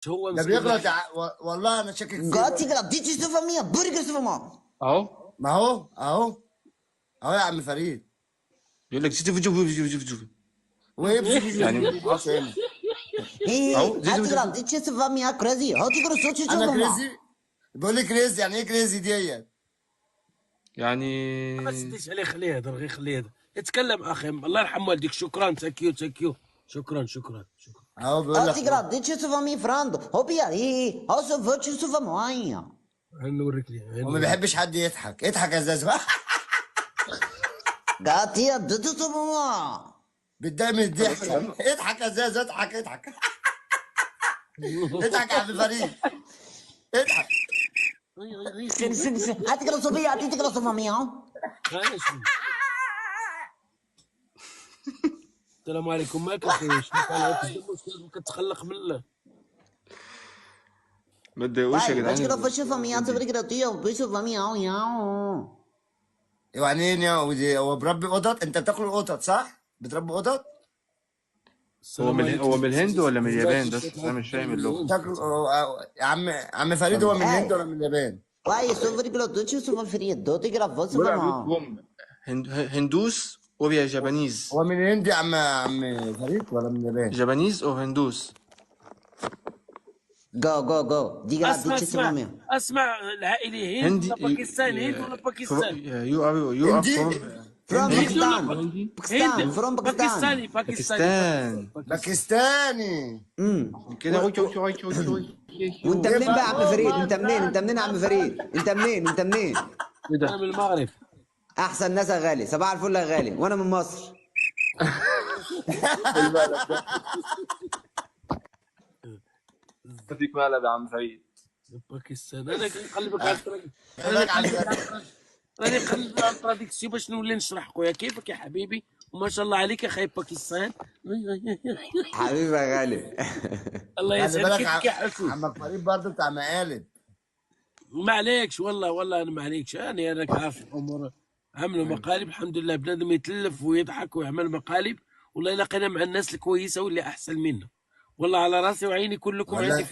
هو ده مسكين بيغلط والله انا شاكك فيه قاتي برضه. قلب دي تشوفها مية برجر سوفا ما. اهو ما هو اهو يا عم فريد. يقول لك شوف شوف شوف شوف شوف. وايه يعني بص هنا. اهو هي شوف قاتي شوف قلب دي تشوفها مية كرازي هاتي قرا صوت انا تشوفها ما. كريزي. بقول لك كريزي، يعني ايه كريزي ديت؟ يعني ما تسديش عليه، خليه يهدر، غير خليه يهدر. اتكلم اخي، الله يرحم والديك. شكرا، ثانك يو ثانك يو. شكرا شكرا شكرا. اهو بيقول لك قاتي قلب دي تشوفها مية فراند هوبيا هي هاسو فوتش سوفا مايا. هنوريك ليه، وما هنوريك. بيحبش حد يضحك. اضحك يا زازو. قاتي دي تشوفها ما. بتضايق من الضحك. اضحك يا زازو، اضحك اضحك. اضحك يا عم فريد، اضحك. هاتي قرا صوفيا هاتي قرا صوفا مية. معلش. السلام عليكم. ما كنتش كتخلق من الله. ما تضايقوش يا واي باش كده جدعان. فشوفها مية تبري كده طيو بيشوفها مية ياو. يعني ايه يا ودي؟ هو بربي قطط؟ انت بتاكل قطط صح؟ بتربي قطط؟ هو السلام عليكم. من الهند ولا من اليابان؟ ماشي، ده الصوت انا عندك مش فاهم من اللغة. الهند. تاكل يا عم فريد، هو من الهند اي ولا من اليابان؟ واي سوفري كده دوتشي سوفا فريد دوتي كده فشوفها ولا ما. هم هندوس ويا جابانيز. هو من الهند يا عم فريد ولا من اليابان؟ جابانيز او هندوس. جو دي كده اسمع دوتشي سوفا اسمع مية. اسمع، العائلي هند ولا هندي. باكستان؟ هند ولا باكستان؟ يو ار هندي. فروم فروم هندي. هند ولا باكستان. هندي. باكستان هند. فروم باكستاني باكستان. باكستاني باكستان. باكستاني. كده وانت ايه منين بقى يا بقى؟ عم فريد؟ انت منين؟ انت منين يا عم فريد؟ انت منين؟ انت منين؟ ايه انا ده؟ من المغرب. احسن ناس يا غالي صباح الفل يا غالي وانا من مصر. المقلب ده. اديك مقلب يا عم سعيد. باكستان. انا نقلبك على خلي بالك على انا نقلب على التراديكسيون باش نولي نشرح. خويا كيفك يا حبيبي؟ وما شاء الله عليك يا خايب باكستان. حبيبي يا غالي. الله خلي يسعد. بالك كيفك يا حسود؟ عمك فريد برضه بتاع مقالب. ما عليكش والله انا ما عليكش. انا راك عارف الامور. عملوا مقالب الحمد لله. بنادم يتلف ويضحك ويعمل مقالب. والله لقينا مع الناس الكويسه واللي احسن منه. والله على راسي وعيني كلكم عندي والله في